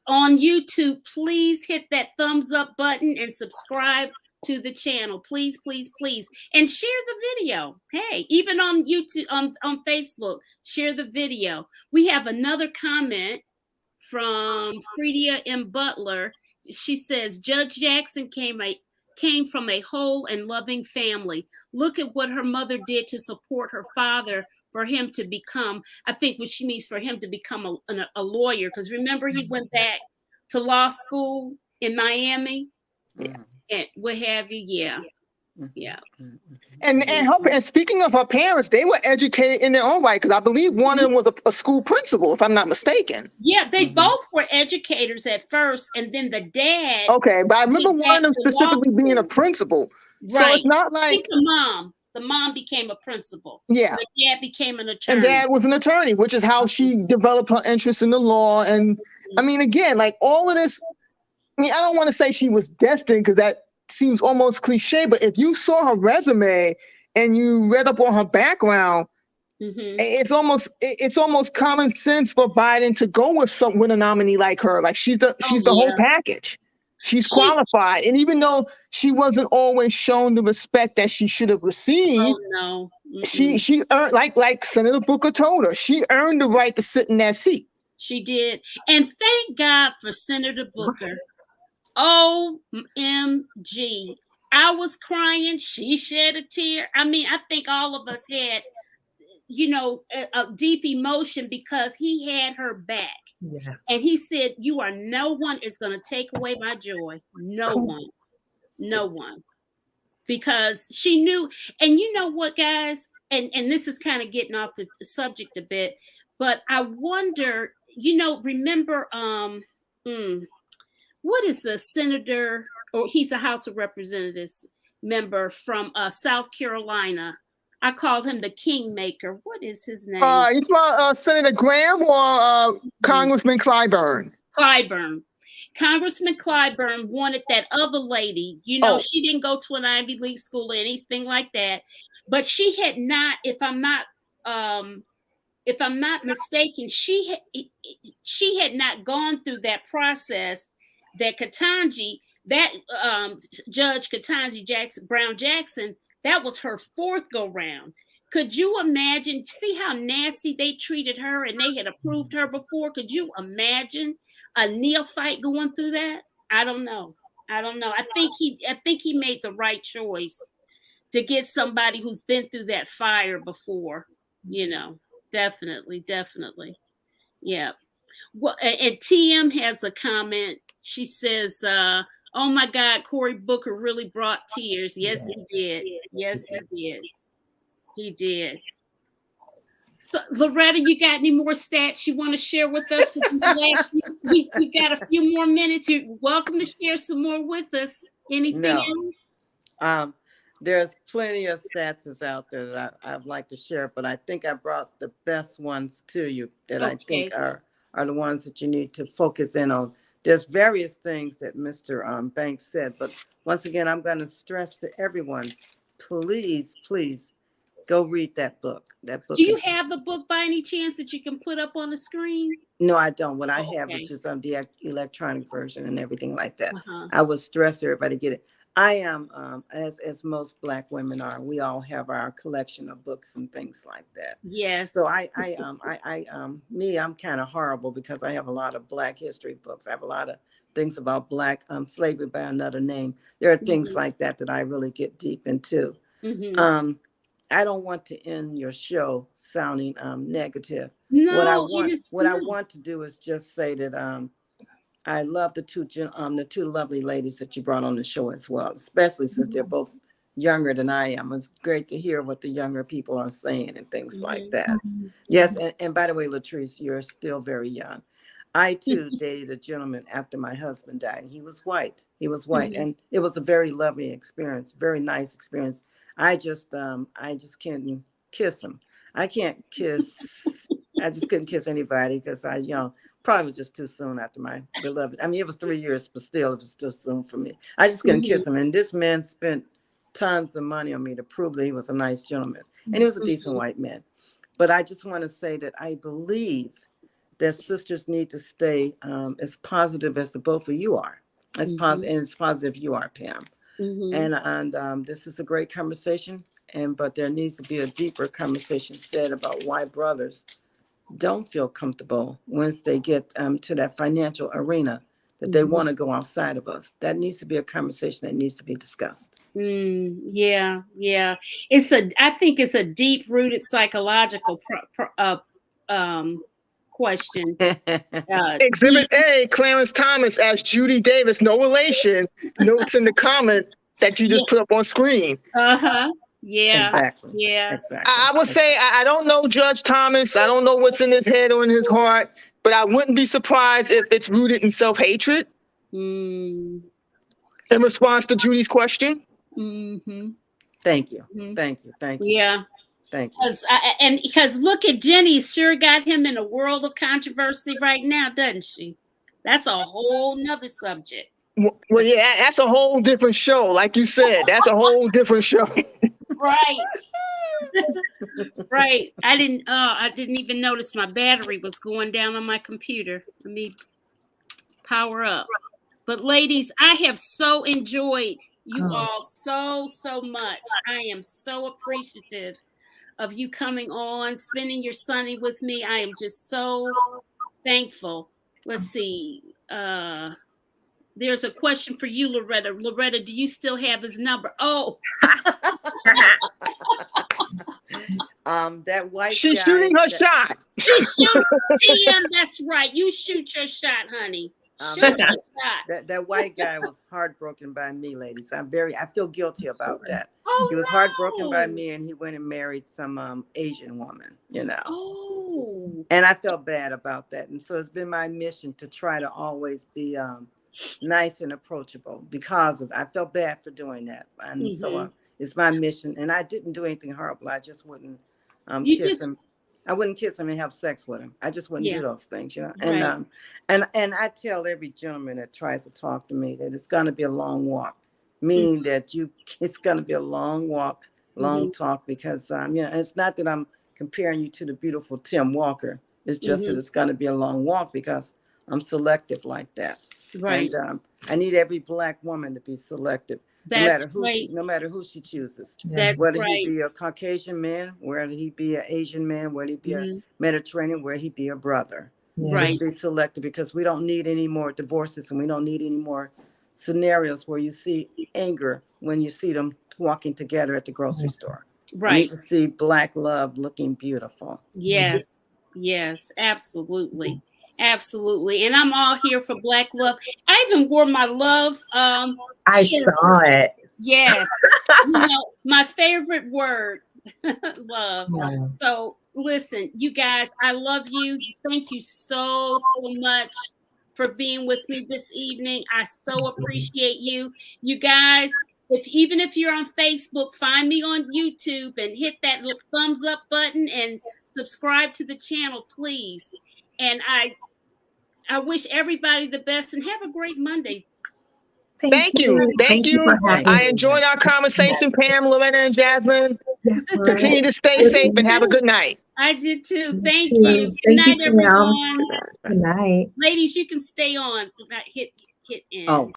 on YouTube, please hit that thumbs up button and subscribe to the channel. Please. And share the video. Hey, even on YouTube, on Facebook, share the video. We have another comment from Fredia M. Butler. She says, Judge Jackson came from a whole and loving family. Look at what her mother did to support her father for him to become, I think what she means for him to become a lawyer. Because remember, he went back to law school in Miami and what have you. Yeah. And speaking of her parents, they were educated in their own right, because I believe one of them was a school principal, if I'm not mistaken. Yeah, they both were educators at first, and then the dad. Okay, but I remember one of them specifically being a principal. Right. So it's not like the mom became a principal. Yeah. The dad became an attorney. And dad was an attorney, which is how she developed her interest in the law. And I mean, again, like all of this, I mean, I don't want to say she was destined, because that seems almost cliche, but if you saw her resume and you read up on her background, it's almost common sense for Biden to go with a nominee like her. Like she's the whole package. She's qualified. And even though she wasn't always shown the respect that she should have received, she earned, like Senator Booker told her, she earned the right to sit in that seat. She did. And thank God for Senator Booker. OMG. I was crying. She shed a tear. I mean, I think all of us had, a deep emotion, because he had her back. Yes. And he said, no one is going to take away my joy. No one. Because she knew. And you know what, guys? And this is kind of getting off the subject a bit, but I wonder, remember, what is the senator, or he's a House of Representatives member from South Carolina. I called him the Kingmaker. What is his name? You about Senator Graham or Congressman Clyburn? Clyburn. Congressman Clyburn wanted that other lady. She didn't go to an Ivy League school or anything like that. But she had not, if I'm not mistaken, she had not gone through that process that Judge Ketanji Brown Jackson, that was her fourth go round. Could you imagine? See how nasty they treated her, and they had approved her before. Could you imagine a neophyte going through that? I don't know. I think he made the right choice to get somebody who's been through that fire before. Definitely. Yeah. Well, and TM has a comment. She says, "Oh my God, Cory Booker really brought tears." Yes, he did. Yes, he did. He did. So, Loretta, you got any more stats you want to share with us? We got a few more minutes. You're welcome to share some more with us. Anything else? There's plenty of stats out there that I'd like to share, but I think I brought the best ones to you that I think are the ones that you need to focus in on. There's various things that Mr. Banks said, but once again, I'm going to stress to everyone, please go read that book. Do you have the book by any chance that you can put up on the screen? No, I don't. What I have is just the electronic version and everything like that. I would stress everybody get it. I am, as most Black women are, we all have our collection of books and things like that. Yes. So I'm kind of horrible because I have a lot of Black history books. I have a lot of things about Black slavery by another name. There are things like that I really get deep into. I don't want to end your show sounding negative. No, what I want to do is just say that I love the two lovely ladies that you brought on the show as well, especially since they're both younger than I am. It's great to hear what the younger people are saying and things like that. Yes, and by the way, Latrice, you're still very young. I too dated a gentleman after my husband died. He was white. And it was a very lovely experience, very nice experience. I just can't kiss him. I just couldn't kiss anybody because probably was just too soon after my beloved. I mean, it was 3 years, but still, it was still soon for me. I just couldn't kiss him. And this man spent tons of money on me to prove that he was a nice gentleman. And he was a decent white man. But I just want to say that I believe that sisters need to stay as positive as the both of you are. As positive you are, Pam. And this is a great conversation. But there needs to be a deeper conversation said about why brothers don't feel comfortable once they get to that financial arena that they want to go outside of us. That needs to be a conversation that needs to be discussed. Yeah. I think it's a deep rooted psychological question. Exhibit A, Clarence Thomas asked Judy Davis, no relation, notes in the comment that you just put up on screen. Yeah. Exactly. Yeah. Exactly. I would say I don't know Judge Thomas. I don't know what's in his head or in his heart, but I wouldn't be surprised if it's rooted in self-hatred. Mm. In response to Judy's question. Mm-hmm. Thank you. Mm-hmm. Thank you. Thank you. Yeah. Thank you. Because look at Jenny, sure got him in a world of controversy right now, doesn't she? That's a whole nother subject. Well, yeah, that's a whole different show. Like you said, that's a whole different show. Right. Right. I didn't even notice my battery was going down on my computer. Let me power up. But ladies, I have so enjoyed you all so much. I am so appreciative of you coming on, spending your Sunday with me. I am just so thankful. Let's see. There's a question for you, Loretta. Loretta, do you still have his number? Oh. That white She's guy, shooting her shot. She's shooting. TM, that's right. You shoot your shot, honey. Shoot your shot. That white guy was heartbroken by me, ladies. I feel guilty about that. Oh, he was heartbroken by me, and he went and married some Asian woman, you know. Oh. And I felt bad about that. And so it's been my mission to try to always be nice and approachable because of I felt bad for doing that. And so it's my mission. And I didn't do anything horrible. I just wouldn't kiss him. I wouldn't kiss him and have sex with him. I just wouldn't do those things, you know. And and I tell every gentleman that tries to talk to me that it's going to be a long walk, meaning that it's going to be a long walk, long talk, because you know, it's not that I'm comparing you to the beautiful Tim Walker. It's just that it's going to be a long walk because I'm selective like that. Right. And I need every Black woman to be selective. That's No matter who she chooses. That's whether he be a Caucasian man, whether he be an Asian man, whether he be a Mediterranean, whether he be a brother. Right. Just be selective because we don't need any more divorces and we don't need any more scenarios where you see anger when you see them walking together at the grocery store. Right. We need to see Black love looking beautiful. Yes. Yes, absolutely. Absolutely. And I'm all here for Black love. I even wore my love. I saw it. Yes. You know, my favorite word, love. Yeah. So listen, you guys, I love you. Thank you so much for being with me this evening. I so appreciate you. You guys, even if you're on Facebook, find me on YouTube and hit that little thumbs up button and subscribe to the channel, please. And I wish everybody the best and have a great Monday. Thank you. Thank you for having I me. enjoyed our conversation, Pam, Loretta, and Jasmine. Yes, right. Continue to stay safe and have a good night. I did too. Thank too. you. Good Thank night, you, Pam. everyone. Good night. Ladies, you can stay on. Hit in. Oh.